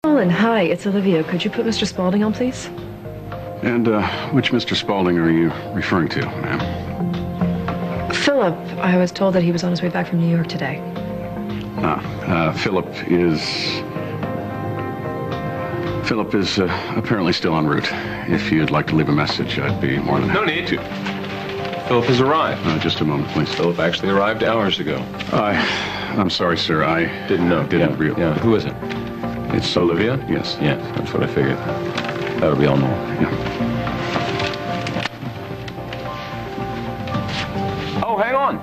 Nolan, hi, it's Olivia. Could you put Mr. Spaulding on, please? And, which Mr. Spaulding are you referring to, ma'am? Philip. I was told that he was on his way back from New York today. Philip is apparently still en route. If you'd like to leave a message, I'd be more than happy. No need to. Philip has arrived. Just a moment, please. Philip actually arrived hours ago. I'm sorry, sir. I Didn't know. Didn't realize. Yeah, who is it? It's Olivia? Yes. Yeah, that's what I figured. That'll be all normal. Yeah. Oh, hang on.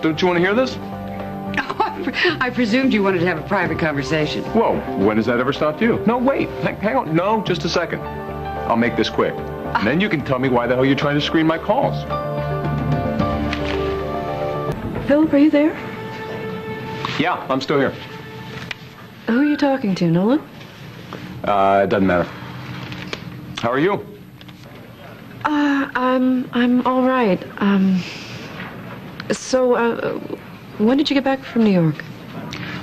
Don't you want to hear this? I presumed you wanted to have a private conversation. Whoa, when has that ever stopped you? No, wait, hang on. No, just a second. I'll make this quick. And then you can tell me why the hell you're trying to screen my calls. Philip, are you there? Yeah, I'm still here. Who are you talking to, Nolan? It doesn't matter. How are you? I'm all right. When did you get back from New York?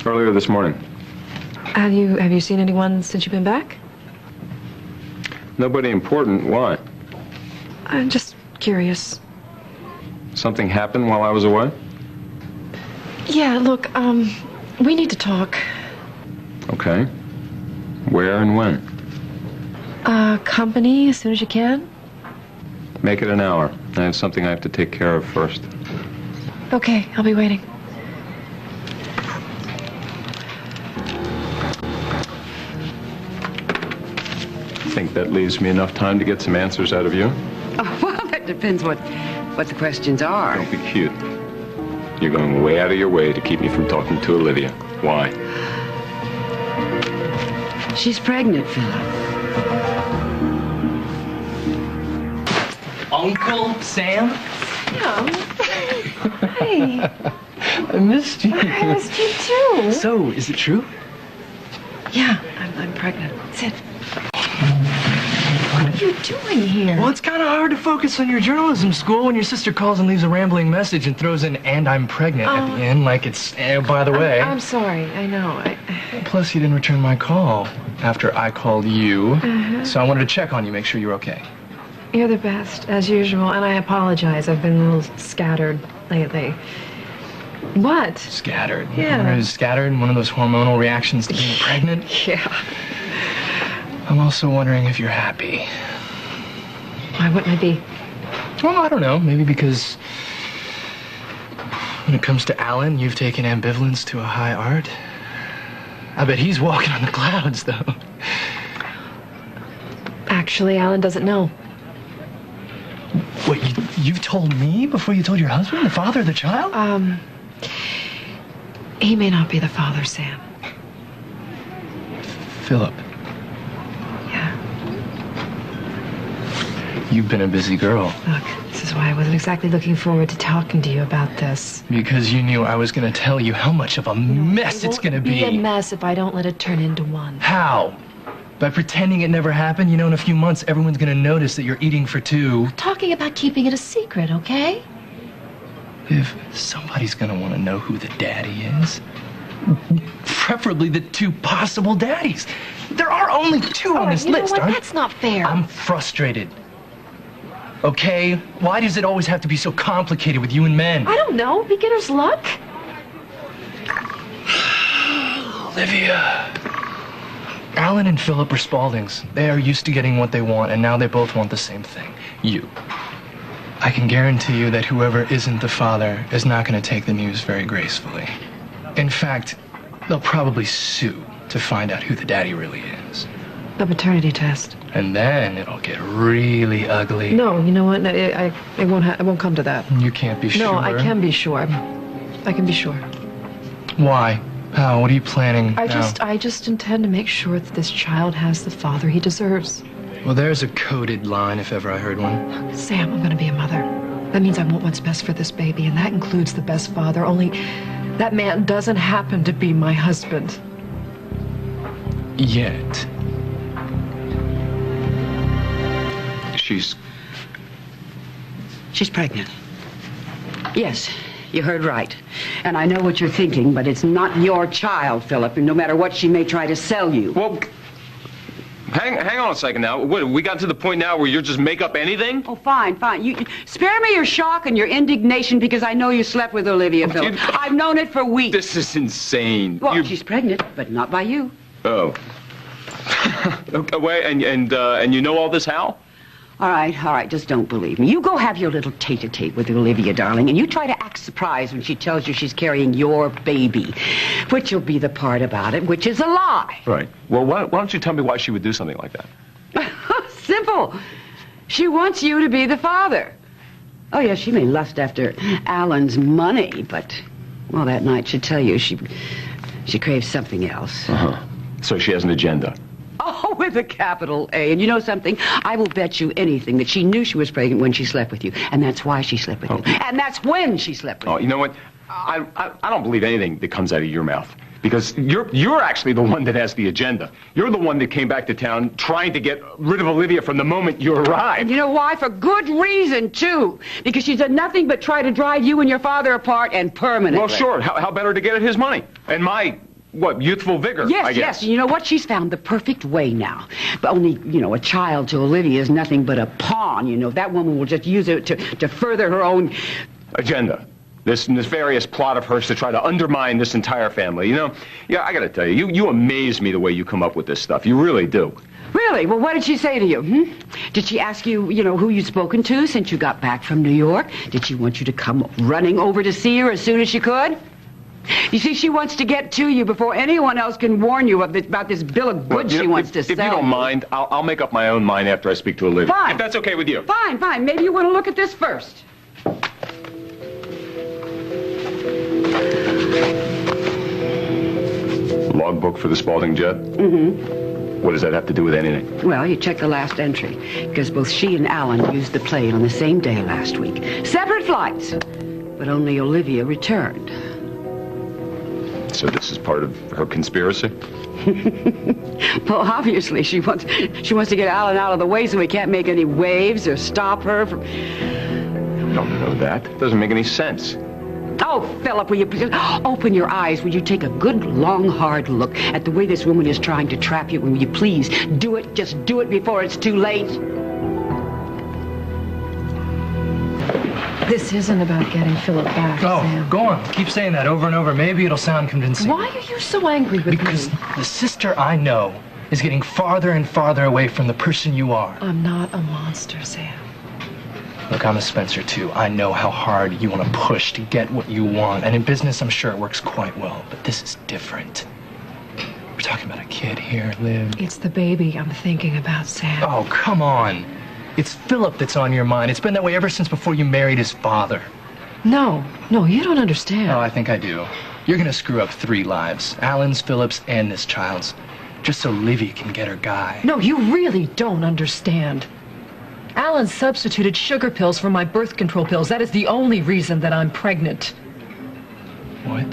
Earlier this morning. Have you seen anyone since you've been back? Nobody important. Why? I'm just curious. Something happened while I was away? Yeah, look, we need to talk. Okay. Where and when? Company, as soon as you can. Make it an hour. I have something I have to take care of first. Okay, I'll be waiting. Think that leaves me enough time to get some answers out of you? Oh, well, that depends what the questions are. Don't be cute. You're going way out of your way to keep me from talking to Olivia. Why? She's pregnant, Philip. Uncle Sam? Yeah. Hey. I missed you. I missed you too. So, is it true? Yeah, I'm pregnant. Sit. What are you doing here? Well, it's kind of hard to focus on your journalism school when your sister calls and leaves a rambling message and throws in, "and I'm pregnant" at the end, like it's, by the way. I'm sorry, I know. Plus, you didn't return my call after I called you. So I wanted to check on you, make sure you're okay. You're the best, as usual, and I apologize. I've been a little scattered lately. What? Scattered. Yeah. Or scattered, one of those hormonal reactions to being pregnant. Yeah. I'm also wondering if you're happy. Why wouldn't I be? Well, I don't know. Maybe because when it comes to Alan, you've taken ambivalence to a high art. I bet he's walking on the clouds, though. Actually, Alan doesn't know. What, you've told me before you told your husband, the father of the child? He may not be the father, Sam. Philip. Yeah. You've been a busy girl. Look, this is why I wasn't exactly looking forward to talking to you about this. Because you knew I was going to tell you how much of a mess it's going to be. It won't be a mess if I don't let it turn into one. How? By pretending it never happened? You know, in a few months, everyone's going to notice that you're eating for two. Talking about keeping it a secret, okay? If somebody's going to want to know who the daddy is, preferably the two possible daddies. There are only two on this list, You know what? aren't That's not fair. I'm frustrated. Okay? Why does it always have to be so complicated with you and men? I don't know. Beginner's luck? Olivia. Alan and Philip are Spauldings. They are used to getting what they want, and now they both want the same thing. You. I can guarantee you that whoever isn't the father is not going to take the news very gracefully. In fact, they'll probably sue to find out who the daddy really is. A paternity test. And then it'll get really ugly. No, you know what? No, it won't come to that. You can't be sure. No, I can be sure. I can be sure. Why? How? What are you planning now? I just intend to make sure that this child has the father he deserves. Well, there's a coded line if ever I heard one. Sam, I'm going to be a mother. That means I want what's best for this baby, and that includes the best father, only that man doesn't happen to be my husband. Yet. She's pregnant. Yes, you heard right. And I know what you're thinking, but it's not your child, Philip, and no matter what she may try to sell you. Well, Hang on a second now. What, we got to the point now where you're just make up anything? Oh, fine. You spare me your shock and your indignation because I know you slept with Olivia, Philip. I've known it for weeks. This is insane. Well, she's pregnant, but not by you. Oh. Okay, wait, and you know all this how? All right, just don't believe me. You go have your little tete-a-tete with Olivia, darling, and you try to act surprised when she tells you she's carrying your baby, which will be the part about it, which is a lie. Right. Well, why don't you tell me why she would do something like that? Simple. She wants you to be the father. Oh, yeah, she may lust after Alan's money, but, well, that night she'd tell you she craves something else. Uh-huh. So she has an agenda. Oh, with a capital A. And you know something? I will bet you anything that she knew she was pregnant when she slept with you. And that's why she slept with you. And that's when she slept with you. Oh, you know what? I don't believe anything that comes out of your mouth. Because you're actually the one that has the agenda. You're the one that came back to town trying to get rid of Olivia from the moment you arrived. And you know why? For good reason, too. Because she's done nothing but try to drive you and your father apart and permanently. Well, sure. How better to get at his money? And my... What, youthful vigor, I guess. Yes, and you know what? She's found the perfect way now. But only, you know, a child to Olivia is nothing but a pawn, you know. That woman will just use it to further her own... agenda. This nefarious plot of hers to try to undermine this entire family. You know, yeah, I gotta tell you, you amaze me the way you come up with this stuff. You really do. Really? Well, what did she say to you? Did she ask you, you know, who you'd spoken to since you got back from New York? Did she want you to come running over to see her as soon as she could? You see, she wants to get to you before anyone else can warn you about this bill of goods she wants to sell. If you don't mind, I'll make up my own mind after I speak to Olivia. Fine. If that's okay with you. Fine. Maybe you want to look at this first. Logbook for the Spalding jet? Mm-hmm. What does that have to do with anything? Well, you check the last entry, because both she and Alan used the plane on the same day last week. Separate flights, but only Olivia returned. So this is part of her conspiracy? Well, obviously, she wants to get Alan out of the way so he can't make any waves or stop her from... I don't know that. Doesn't make any sense. Oh, Philip, will you please open your eyes? Will you take a good, long, hard look at the way this woman is trying to trap you? And will you please do it? Just do it before it's too late. This isn't about getting Philip back, Sam. Go on. Keep saying that over and over. Maybe it'll sound convincing. Why are you so angry with me? Because the sister I know is getting farther and farther away from the person you are. I'm not a monster, Sam. Look, I'm a Spencer, too. I know how hard you want to push to get what you want. And in business, I'm sure it works quite well. But this is different. We're talking about a kid here, Liv. It's the baby I'm thinking about, Sam. Oh, come on. It's Phillip that's on your mind. It's been that way ever since before you married his father. No, you don't understand. Oh, I think I do. You're gonna screw up 3 lives. Alan's, Phillip's, and this child's. Just so Livy can get her guy. No, you really don't understand. Alan substituted sugar pills for my birth control pills. That is the only reason that I'm pregnant. What?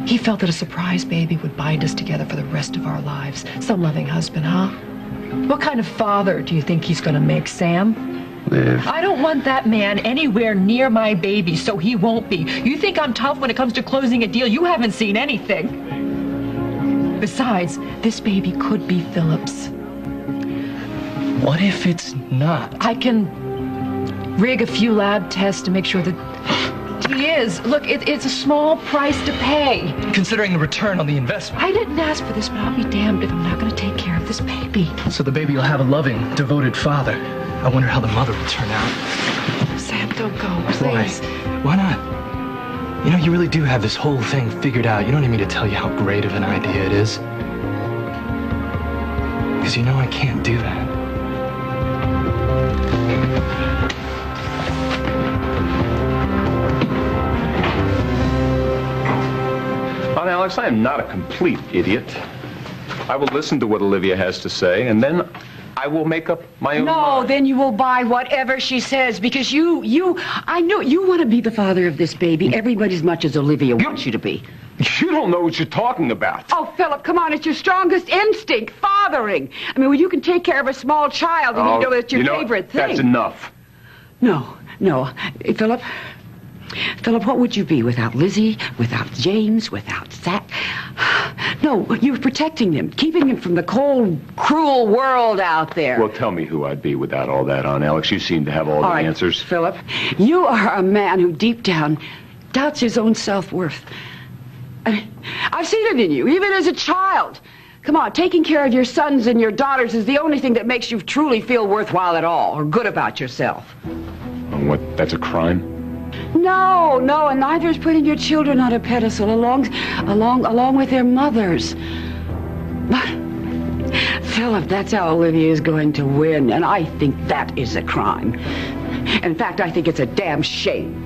He felt that a surprise baby would bind us together for the rest of our lives. Some loving husband, huh? What kind of father do you think he's gonna make, Sam? Liv. I don't want that man anywhere near my baby, so he won't be. You think I'm tough when it comes to closing a deal? You haven't seen anything. Besides, this baby could be Phillips. What if it's not? I can rig a few lab tests to make sure that he is. Look, it's a small price to pay. Considering the return on the investment. I didn't ask for this, but I'll be damned if I'm not going to take care of this baby. So the baby will have a loving, devoted father. I wonder how the mother will turn out. Sam, don't go, please. Why not? You know, you really do have this whole thing figured out. You don't need me to tell you how great of an idea it is. Because you know I can't do that. Aunt Alex, I am not a complete idiot. I will listen to what Olivia has to say, and then I will make up my own mind. No, then you will buy whatever she says, because I know you want to be the father of this baby every as much as Olivia wants you to be. You don't know what you're talking about. Oh, Philip, come on, it's your strongest instinct, fathering. I mean, well, you can take care of a small child, and you know it's your favorite thing. That's enough. No. Philip, what would you be without Lizzie, without James, without Zach? No, you're protecting them, keeping them from the cold, cruel world out there. Well, tell me who I'd be without all that on, Alex. You seem to have all the right, answers. Philip, you are a man who deep down doubts his own self-worth. I've seen it in you, even as a child. Come on, taking care of your sons and your daughters is the only thing that makes you truly feel worthwhile at all, or good about yourself. What, that's a crime? No, and neither is putting your children on a pedestal along with their mothers. But, Philip, that's how Olivia is going to win, and I think that is a crime. In fact, I think it's a damn shame.